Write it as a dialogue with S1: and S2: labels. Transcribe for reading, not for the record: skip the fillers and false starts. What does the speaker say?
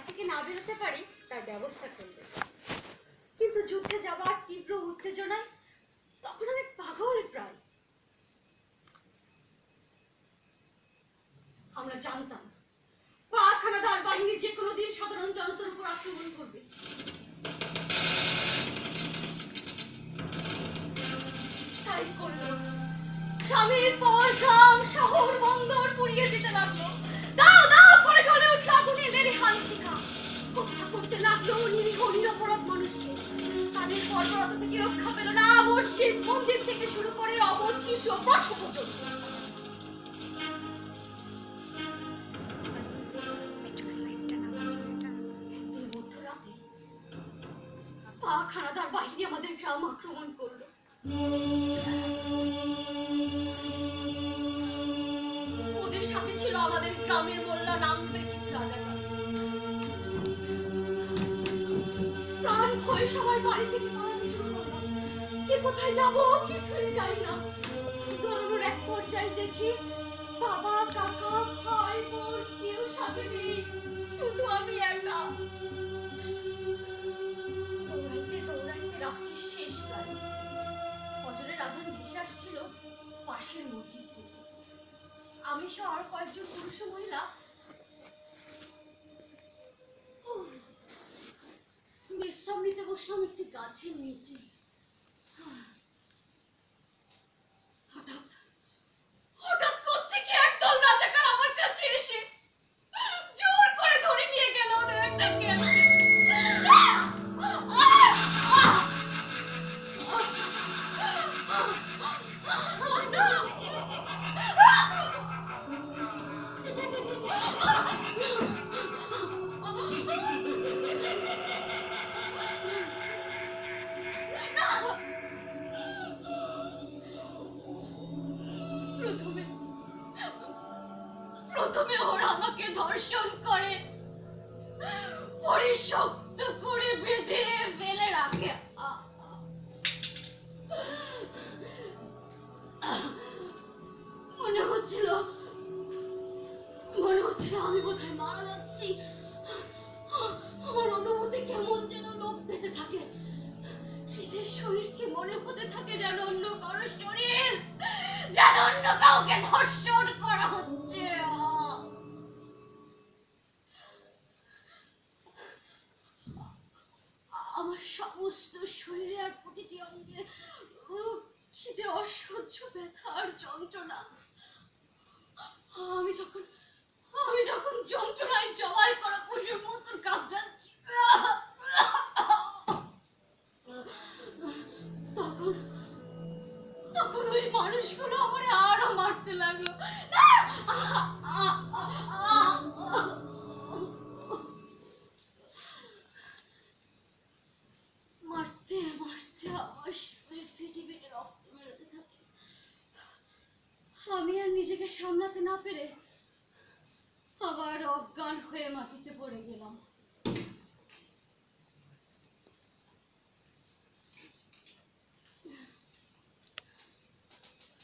S1: থেকে না বেরোতে পারি তার ব্যবস্থা করবে। কিন্তু যুদ্ধে যাবার তীব্র উত্তেজনায় তখন আমি পাগল প্রায়। আমরা জানতাম পাক হানাদার বাহিনী যে কোনো দিন সাধারণ জনতার উপর আক্রমণ করবে। তাই করলো, গ্রামের পর গ্রাম, শহর, বন্দর পুড়িয়ে দিতে লাগলো। দাও দাও করে জ্বলে উঠল আগুনের লেলিহান শিখা। হত্যা করতে লাগলো নিরীহ নিরপরাধ মানুষকে। তাদের বর্বরতা থেকে রক্ষা পেল না মসজিদ মন্দির থেকে শুরু করে অবধ শিশু পশু পর্যন্ত। একদিন মধ্যরাতে পাক হানাদার বাহিনী আমাদের গ্রাম আক্রমণ করলো। ওদের সাথে ছিল আমাদের গ্রামের মোল্লা নাম ধরে কিছু রাজাকার। প্রাণ ভয় সবাই বাড়ি থেকে পালাতে শুরু করলাম। কে কোথায় যাবো কিছুই জানি না। দৌড়ানোর এক পর্যায়ে দেখি বাবা, কাকা, ভাই, বোন কেউ সাথে নেই, শুধু আমি একা। দৌড়াইতে দৌড়াইতে রাত্রির শেষ প্রায়। ফজরের আজান ভেসে আসছিল পাশের মসজিদ থেকে। আমি সহ আরো কয়েকজন পুরুষ ও মহিলা বিশ্রাম নিতে বসলাম একটি গাছের নিচে। হঠাৎ হঠাৎ কোত্থেকে একদল রাজাকার আমার কাছে এসে জোর করে ধরে নিয়ে গেল ওদের একটা ক্যাম্পে। প্রথমে ওরা আমাকে ধর্ষণ করে, পরে শক্ত করে বেঁধে ফেলে রাখে। মনে হচ্ছিল আমি বোধহয় মারা যাচ্ছি। আমার অনুভূতি কেমন যেন লোক পেতে থাকে। নিজের শরীরকে মনে হতে থাকে যেন অন্য কারো শরীর, যেন অন্য কাউকে ধর্ষণ করা হচ্ছে। আমার সমস্ত শরীরে আর প্রতিটি অঙ্গে কি যে অসহ্য ব্যথা আর যন্ত্রণা। আমি যখন যন্ত্রণায় জবাই করা পশুর মতো কাঁদছি, তখন ওই মানুষগুলো আমার আরো মারতে লাগলো। মারতে মারতে আমার শরীর ফেটে ফেটে রক্ত বেরোতে থাকে। আমি আর নিজেকে সামলাতে না পেরে আবার অজ্ঞান হয়ে মাটিতে পড়ে গেলাম।